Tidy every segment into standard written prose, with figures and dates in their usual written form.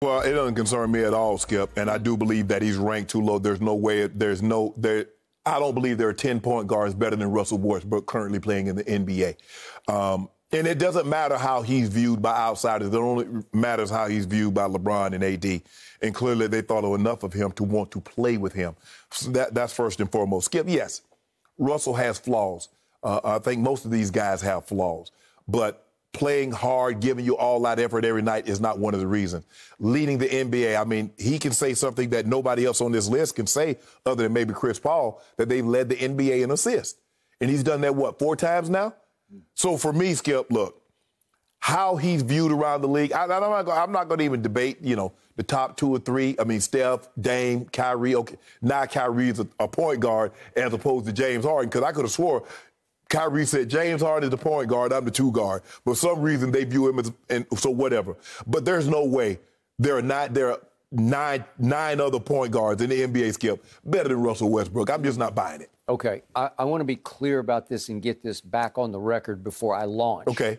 Well, it doesn't concern me at all, Skip, and I do believe that he's ranked too low. There's no way, I don't believe there are 10 point guards better than Russell Westbrook currently playing in the NBA. And it doesn't matter how he's viewed by outsiders. It only matters how he's viewed by LeBron and AD. And clearly they thought enough of him to want to play with him. So that's first and foremost. Skip, yes, Russell has flaws. I think most of these guys have flaws. But playing hard, giving you all out effort every night is not one of the reasons. Leading the NBA, I mean, he can say something that nobody else on this list can say other than maybe Chris Paul, that they've led the NBA in assists. And he's done that, what, 4 times now? So for me, Skip, look, how he's viewed around the league, I'm not going to even debate, the top 2 or 3. I mean, Steph, Dame, Kyrie. Okay, now Kyrie's a point guard as opposed to James Harden, because I could have swore Kyrie said James Harden is the point guard, I'm the 2 guard. But for some reason they view him as, and so whatever. But there's no way there are nine other point guards in the NBA, Skip, better than Russell Westbrook. I'm just not buying it. Okay, I want to be clear about this and get this back on the record before I launch. Okay.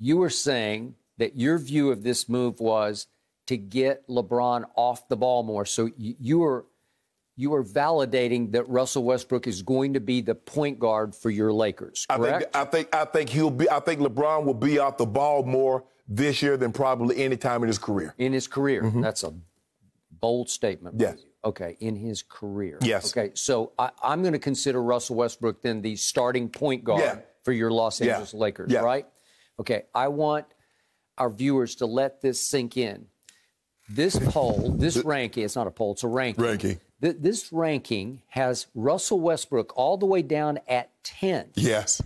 You were saying that your view of this move was to get LeBron off the ball more. So you are validating that Russell Westbrook is going to be the point guard for your Lakers, correct? I think LeBron will be off the ball more this year than probably any time in his career. In his career. Mm-hmm. That's a bold statement. Yes. Okay, in his career. Yes. Okay, so I'm going to consider Russell Westbrook then the starting point guard for your Los Angeles Lakers, right? Okay, I want our viewers to let this sink in. This poll, this ranking, it's not a poll, it's a ranking. This ranking has Russell Westbrook all the way down at 10. Yes.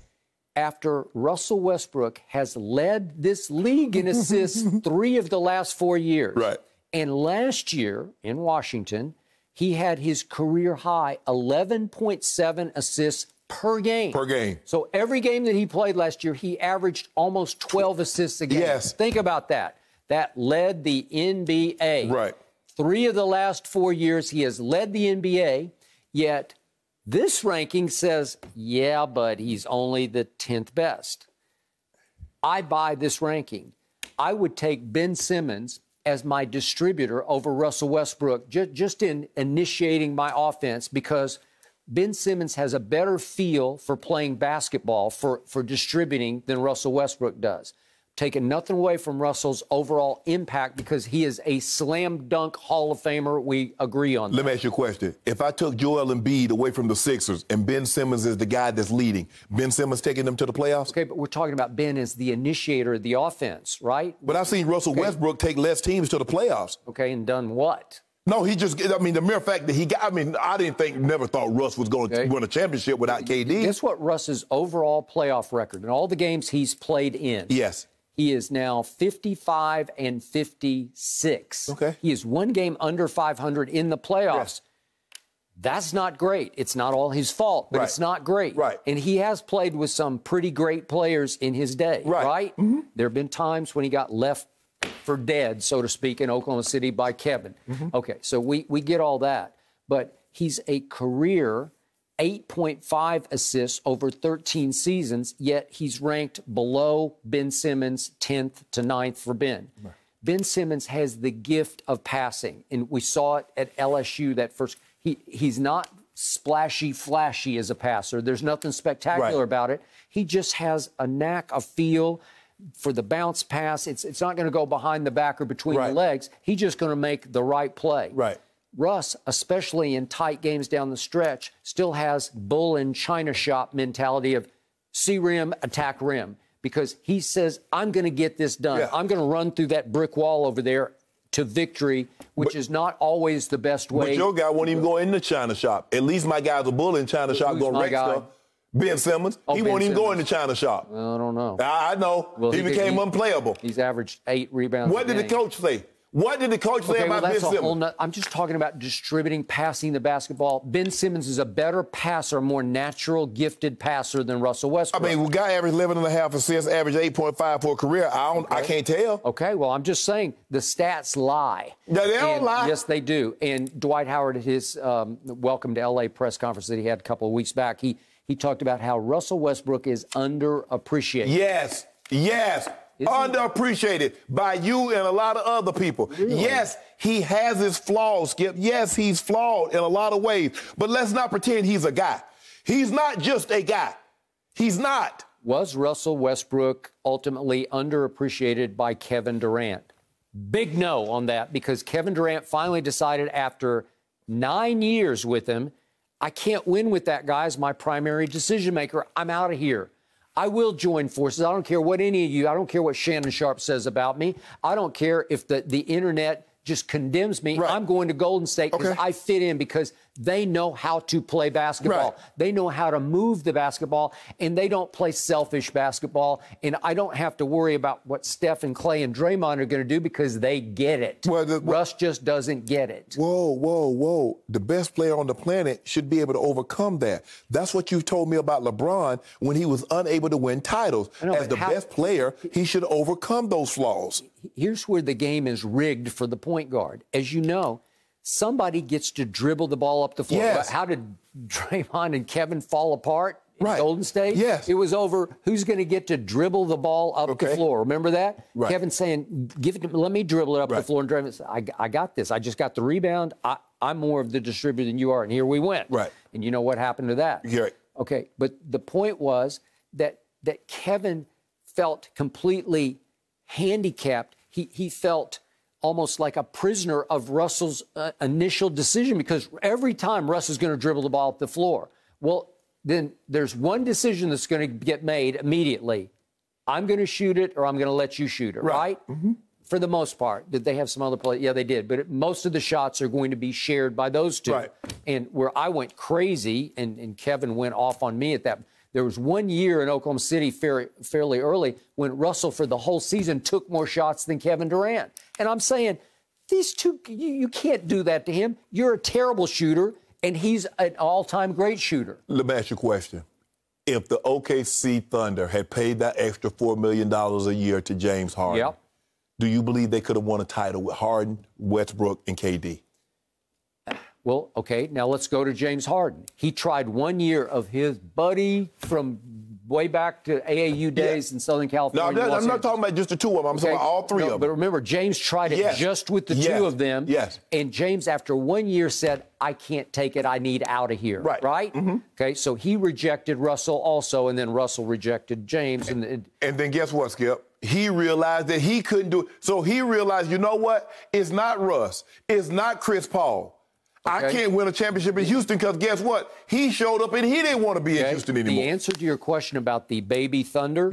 After Russell Westbrook has led this league in assists 3 of the last 4 years. Right. And last year in Washington, he had his career high 11.7 assists per game. Per game. So every game that he played last year, he averaged almost 12 assists a game. Yes. Think about that. That led the NBA. Right. 3 of the last 4 years, he has led the NBA, yet this ranking says, yeah, but he's only the 10th best. I buy this ranking. I would take Ben Simmons as my distributor over Russell Westbrook, just in initiating my offense, because Ben Simmons has a better feel for playing basketball, for distributing than Russell Westbrook does. Taking nothing away from Russell's overall impact, because he is a slam dunk Hall of Famer. We agree on that. Let me ask you a question. If I took Joel Embiid away from the Sixers and Ben Simmons is the guy that's leading, Ben Simmons taking them to the playoffs? Okay, but we're talking about Ben as the initiator of the offense, right? But I've seen Russell Westbrook take less teams to the playoffs. Okay, and done what? No, the mere fact that I never thought Russ was going to win a championship without KD. Guess what Russ's overall playoff record in all the games he's played in? Yes. He is now 55 and 56. Okay. He is 1 game under 500 in the playoffs. Yes. That's not great. It's not all his fault, but it's not great. Right. And he has played with some pretty great players in his day, right? Mm-hmm. There have been times when he got left for dead, so to speak, in Oklahoma City by Kevin. Mm-hmm. Okay, so we get all that. But he's a career 8.5 assists over 13 seasons, yet he's ranked below Ben Simmons, 10th to 9th for Ben. Right. Ben Simmons has the gift of passing, and we saw it at LSU that first. He's not splashy, flashy as a passer. There's nothing spectacular about it. He just has a knack, a feel for the bounce pass. It's not going to go behind the back or between the legs. He's just going to make the right play. Right. Russ, especially in tight games down the stretch, still has bull in China shop mentality of see rim, attack rim, because he says, I'm going to get this done. Yeah. I'm going to run through that brick wall over there to victory, which is not always the best way. But your guy won't even go in the China shop. At least my guy's a bull in China shop going wreck stuff. Ben Simmons, he won't even go in the China shop. Well, I don't know. I know. Well, he became unplayable. He's averaged 8 rebounds What did the coach say? What did the coach say about Ben Simmons? I'm just talking about distributing, passing the basketball. Ben Simmons is a better passer, more natural, gifted passer than Russell Westbrook. I mean, the guy averaged 11.5 assists, averaged 8.5 for a career. I can't tell. Okay, well, I'm just saying the stats lie. No, they don't lie. Yes, they do. And Dwight Howard at his Welcome to L.A. press conference that he had a couple of weeks back, he talked about how Russell Westbrook is underappreciated. Yes. Yes. Underappreciated by you and a lot of other people. Really? Yes, he has his flaws, Skip. Yes, he's flawed in a lot of ways. But let's not pretend he's a guy. He's not just a guy. He's not. Was Russell Westbrook ultimately underappreciated by Kevin Durant? Big no on that, because Kevin Durant finally decided after 9 years with him, I can't win with that guy as my primary decision maker. I'm out of here. I will join forces. I don't care what any of you, I don't care what Shannon Sharpe says about me. I don't care if the internet just condemns me. Right. I'm going to Golden State because I fit in, because they know how to play basketball. Right. They know how to move the basketball, and they don't play selfish basketball. And I don't have to worry about what Steph and Clay and Draymond are going to do, because they get it. Well, Russ just doesn't get it. Whoa. The best player on the planet should be able to overcome that. That's what you told me about LeBron when he was unable to win titles. As the best player, he should overcome those flaws. Here's where the game is rigged for the point guard. As you know, somebody gets to dribble the ball up the floor. Yes. How did Draymond and Kevin fall apart in Golden State? Yes. It was over who's going to get to dribble the ball up the floor. Remember that? Right. Kevin saying, "Give it to me, let me dribble it up the floor." And Draymond said, I got this. I just got the rebound. I'm more of the distributor than you are. And here we went. Right. And you know what happened to that? Yeah. Okay. But the point was that Kevin felt completely handicapped. He felt almost like a prisoner of Russell's initial decision, because every time Russ is going to dribble the ball up the floor, well, then there's one decision that's going to get made immediately. I'm going to shoot it, or I'm going to let you shoot it, right? Mm-hmm. For the most part. Did they have some other play? Yeah, they did. But most of the shots are going to be shared by those two. Right. And where I went crazy, and Kevin went off on me at that, there was 1 year in Oklahoma City fairly early when Russell for the whole season took more shots than Kevin Durant. And I'm saying, these two, you can't do that to him. You're a terrible shooter, and he's an all-time great shooter. Let me ask you a question. If the OKC Thunder had paid that extra $4 million a year to James Harden, do you believe they could have won a title with Harden, Westbrook, and KD? Well, okay, now let's go to James Harden. He tried 1 year of his buddy from way back to AAU days in Southern California. No, I'm not talking about just the two of them. I'm talking about all three of them. But remember, James tried it just with the two of them. Yes. And James, after 1 year, said, I can't take it. I need out of here. Right? Mm-hmm. Okay, so he rejected Russell also, and then Russell rejected James. And then guess what, Skip? He realized that he couldn't do it. So he realized, you know what? It's not Russ. It's not Chris Paul. I can't win a championship in Houston, because guess what? He showed up and he didn't want to be in Houston anymore. The answer to your question about the baby Thunder,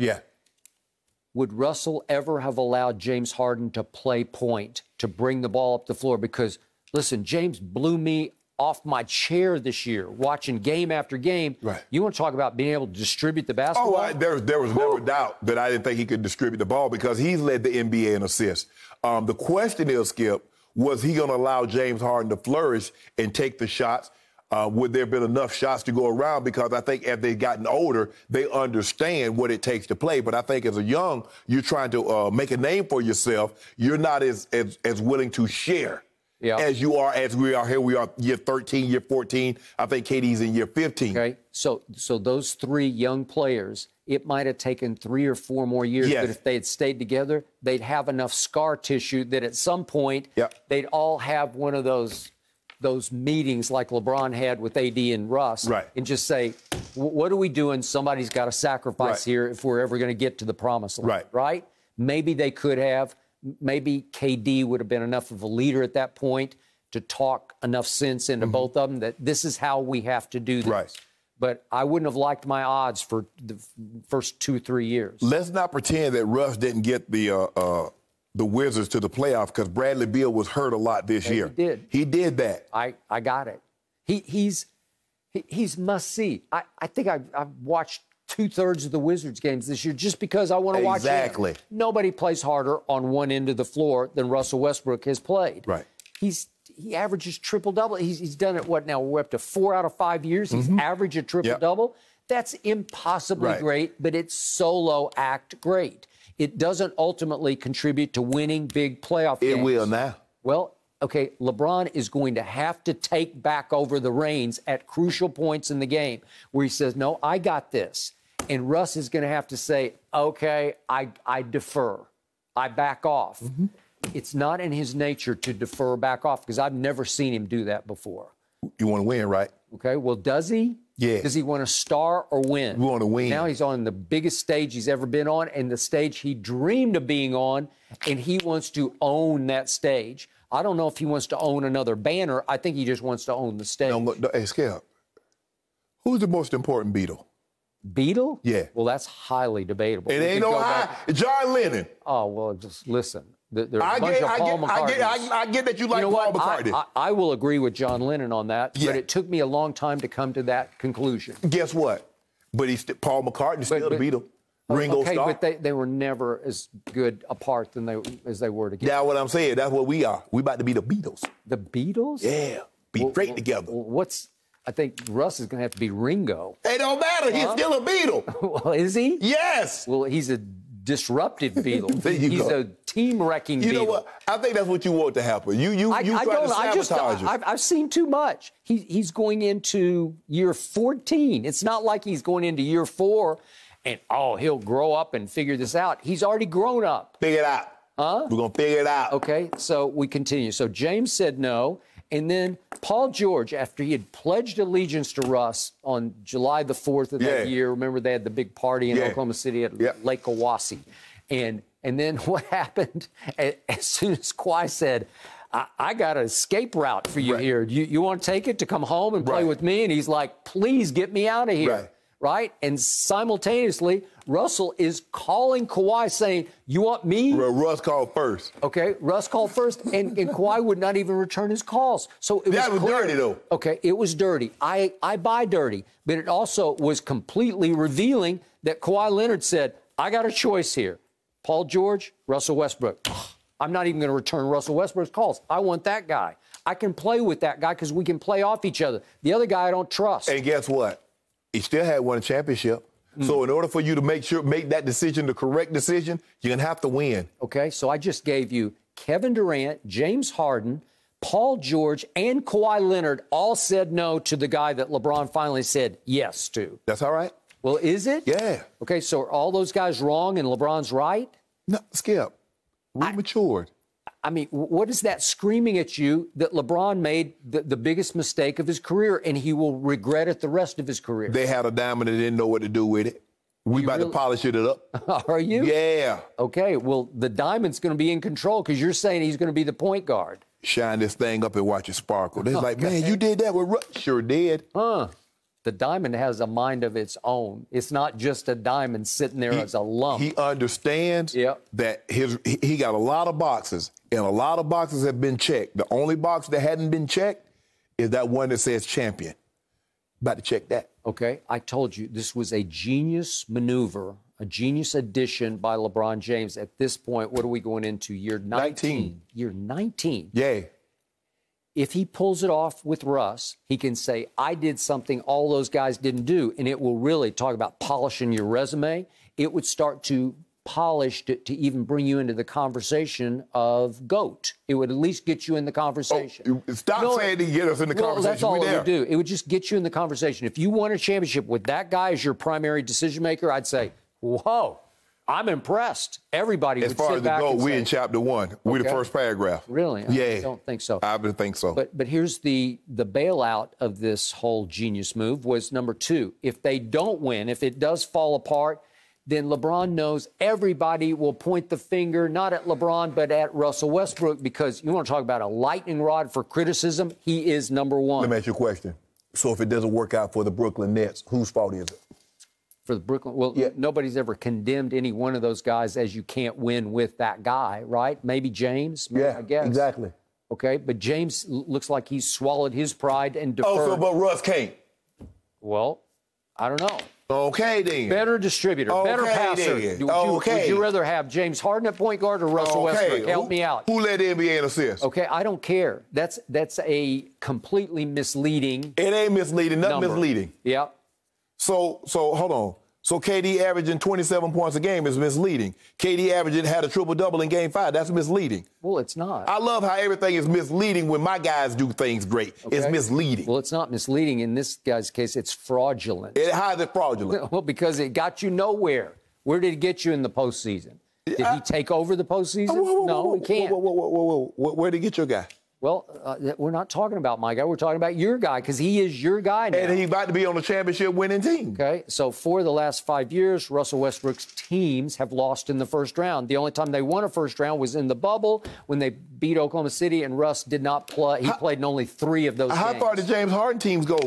would Russell ever have allowed James Harden to play point, to bring the ball up the floor? Because, listen, James blew me off my chair this year, watching game after game. Right. You want to talk about being able to distribute the basketball? There was never doubt that I didn't think he could distribute the ball, because he's led the NBA in assists. The question is, Skip, was he going to allow James Harden to flourish and take the shots? Would there have been enough shots to go around? Because I think as they've gotten older, they understand what it takes to play. But I think as a young, you're trying to make a name for yourself. You're not as willing to share as you are, as we are here. We are year 13, year 14. I think KD's in year 15. Okay, so those three young players, it might have taken 3 or 4 more years, but if they had stayed together, they'd have enough scar tissue that at some point they'd all have one of those meetings like LeBron had with AD and Russ, and just say, what are we doing? Somebody's got to sacrifice here if we're ever going to get to the promised land, right? Maybe they could have. Maybe KD would have been enough of a leader at that point to talk enough sense into both of them that this is how we have to do this. But I wouldn't have liked my odds for the first 2-3 years. Let's not pretend that Russ didn't get the Wizards to the playoff, because Bradley Beal was hurt a lot this year. He did. He did that. I got it. He's must see. I think I've watched 2/3 of the Wizards games this year just because I want to watch it. Exactly. Nobody plays harder on one end of the floor than Russell Westbrook has played. Right. He averages triple-double. He's done it, what now? We're up to 4 out of 5 years. He's averaged a triple-double. That's impossibly great, but it's solo act great. It doesn't ultimately contribute to winning big playoff games. It will now. Well, okay, LeBron is going to have to take back over the reins at crucial points in the game where he says, no, I got this. And Russ is going to have to say, okay, I defer. I back off. It's not in his nature to defer, back off, because I've never seen him do that before. You want to win, right? Okay, well, does he? Yeah. Does he want to star or win? We want to win. Now he's on the biggest stage he's ever been on, and the stage he dreamed of being on, and he wants to own that stage. I don't know if he wants to own another banner. I think he just wants to own the stage. No, hey, Skip, who's the most important Beatle? Beatle? Yeah. Well, that's highly debatable. It ain't no high. John Lennon. Oh, well, just listen. There's a bunch of Paul I get that you like Paul McCartney. I will agree with John Lennon on that, but it took me a long time to come to that conclusion. Guess what? But Paul McCartney's still the Beatle. Ringo Starr. But they were never as good apart as they were together. That's what I'm saying. That's what we are. We about to be the Beatles. The Beatles? Yeah. Be great together. I think Russ is going to have to be Ringo. It don't matter. He's still a Beatle. Well, is he? Yes. Well, he's a disruptive Beatle. He's a team-wrecking Beatle. You know what? I think that's what you want to happen. You try to sabotage it. I've seen too much. He's going into year 14. It's not like he's going into year 4 and, he'll grow up and figure this out. He's already grown up. Figure it out. Huh? We're going to figure it out. Okay, so we continue. So James said no. And then Paul George, after he had pledged allegiance to Russ on July the 4th of that year, remember they had the big party in Oklahoma City at Lake Kawasi. And then what happened, as soon as Kawhi said, I got an escape route for you here. You want to take it to come home and play with me? And he's like, please get me out of here. Right? And simultaneously, Russell is calling Kawhi saying, you want me? Russ called first. Okay, Russ called first, and Kawhi would not even return his calls. So that was dirty, though. Okay, it was dirty. I buy dirty, but it also was completely revealing that Kawhi Leonard said, I got a choice here. Paul George, Russell Westbrook. I'm not even going to return Russell Westbrook's calls. I want that guy. I can play with that guy because we can play off each other. The other guy I don't trust. And guess what? He still had won a championship. So in order for you to make that decision, the correct decision, you're going to have to win. Okay, so I just gave you Kevin Durant, James Harden, Paul George, and Kawhi Leonard all said no to the guy that LeBron finally said yes to. That's all right. Well, is it? Yeah. Okay, so are all those guys wrong and LeBron's right? No, Skip. We matured. I mean, what is that screaming at you that LeBron made the biggest mistake of his career and he will regret it the rest of his career? They had a diamond and didn't know what to do with it. We about to polish it up. Are you? Yeah. Okay, well, the diamond's going to be in control because you're saying he's going to be the point guard. Shine this thing up and watch it sparkle. They're like, man, you did that with Russ. Sure did. The diamond has a mind of its own. It's not just a diamond sitting there as a lump. He understands that he got a lot of boxes, and a lot of boxes have been checked. The only box that hadn't been checked is that one that says champion. About to check that. Okay, I told you this was a genius maneuver, a genius addition by LeBron James. At this point, what are we going into? Year 19. Year 19. Yeah. If he pulls it off with Russ, he can say, I did something all those guys didn't do, and it will really talk about polishing your resume. It would start to polish to even bring you into the conversation of GOAT. It would at least get you in the conversation. Stop saying to get us in the conversation. That's all it would do. It would just get you in the conversation. If you won a championship with that guy as your primary decision maker, I'd say, whoa. I'm impressed. Everybody would sit back and say. As far as the GOAT, we in chapter 1. We're the first paragraph. Really? Yeah. I don't think so. I would think so. But here's the bailout of this whole genius move was number 2. If they don't win, if it does fall apart, then LeBron knows everybody will point the finger, not at LeBron, but at Russell Westbrook, because you want to talk about a lightning rod for criticism, he is number 1. Let me ask you a question. So if it doesn't work out for the Brooklyn Nets, whose fault is it? For the Brooklyn, well, nobody's ever condemned any one of those guys as you can't win with that guy, right? Maybe James, I guess. Exactly. Okay, but James looks like he's swallowed his pride and deferred. But Russ can't. Well, I don't know. Okay, then. Better distributor, better passer. Would you rather have James Harden at point guard or Russell Westbrook? Help me out. Who led the NBA in assists? Okay, I don't care. That's a completely misleading. It ain't misleading. Nothing misleading. Yeah. So hold on. So KD averaging 27 points a game is misleading. KD averaging had a triple-double in Game 5. That's misleading. Well, it's not. I love how everything is misleading when my guys do things great. Okay. It's misleading. Well, it's not misleading. In this guy's case, it's fraudulent. How is it fraudulent? Well, because it got you nowhere. Where did it get you in the postseason? Did he take over the postseason? No, he can't. Where did he get your guy? Well, we're not talking about my guy. We're talking about your guy because he is your guy now. And he's about to be on a championship winning team. Okay, so for the last 5 years, Russell Westbrook's teams have lost in the first round. The only time they won a first round was in the bubble when they beat Oklahoma City, and Russ did not play. He played in only 3 of those games. How far did James Harden teams go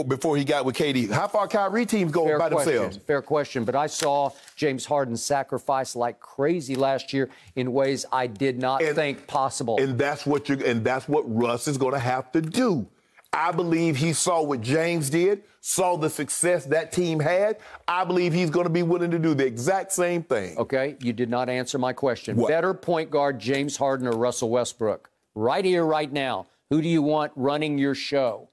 before he got with KD? How far Kyrie teams go by themselves? Fair question, but I saw James Harden sacrifice like crazy last year in ways I did not think possible. And that's what Russ is going to have to do. I believe he saw what James did, saw the success that team had. I believe he's going to be willing to do the exact same thing. Okay, you did not answer my question. What? Better point guard, James Harden or Russell Westbrook? Right here, right now. Who do you want running your show?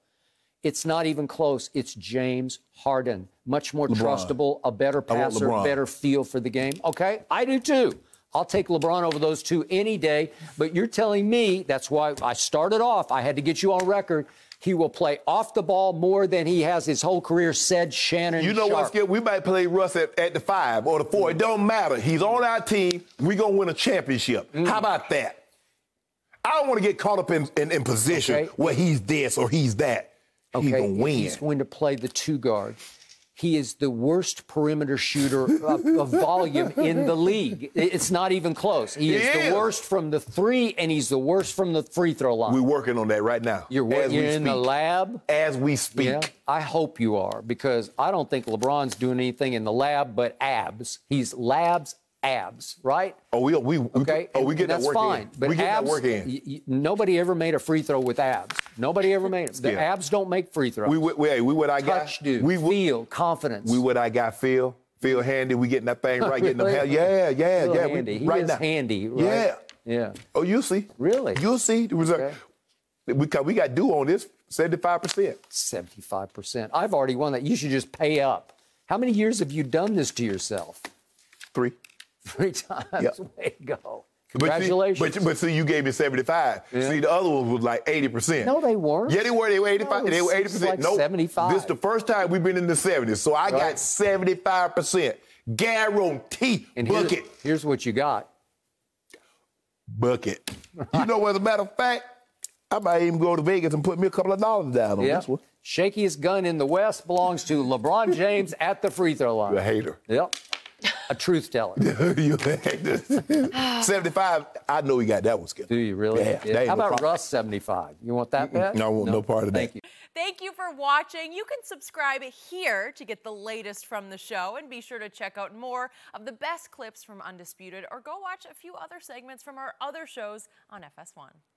It's not even close. It's James Harden. Much more trustable, a better passer, better feel for the game. Okay, I do too. I'll take LeBron over those two any day, but you're telling me, that's why I started off, I had to get you on record, he will play off the ball more than he has his whole career, said Shannon. You know what, Skip? We might play Russ at the 5 or the 4. It don't matter. He's on our team. We're going to win a championship. How about that? I don't want to get caught up in position where he's this or he's that. He's going to win. He's going to play the 2 guard. He is the worst perimeter shooter of volume in the league. It's not even close. He is the worst from the 3, and he's the worst from the free throw line. We're working on that right now. You're in the lab? As we speak. Yeah, I hope you are, because I don't think LeBron's doing anything in the lab but abs. He's labs, abs, right? Oh, we get that work fine. in. But we get abs, that work in. Nobody ever made a free throw with abs. Nobody ever made it. The abs don't make free throws. We what I got. Touch, dude. Feel, confidence. We what I got. Feel handy. We getting that thing right. Getting them. Yeah. Handy. He is handy. Right? Yeah. Oh, you'll see. Really? You'll see. We got due on this 75%. 75%. I've already won that. You should just pay up. How many years have you done this to yourself? 3. 3 times. Yep. Way to go. Congratulations. But see, you gave me 75. Yeah. See, the other one was like 80%. No, they weren't. Yeah, they were. They were 85. No, they were 80%. Like 75. This is the first time we've been in the 70s. So I got 75%. Guarantee. And bucket. Here's what you got. Bucket. You know, as a matter of fact, I might even go to Vegas and put me a couple of dollars down on this one. Shakiest gun in the West belongs to LeBron James at the free throw line. You're a hater. Yep. A truth teller. You a hater. 75, I know he got that one, Skip. Do you really? Yeah. How about Russ 75? You want that bet? No, I want no part of that. Thank you. Thank you for watching. You can subscribe here to get the latest from the show, and be sure to check out more of the best clips from Undisputed, or go watch a few other segments from our other shows on FS1.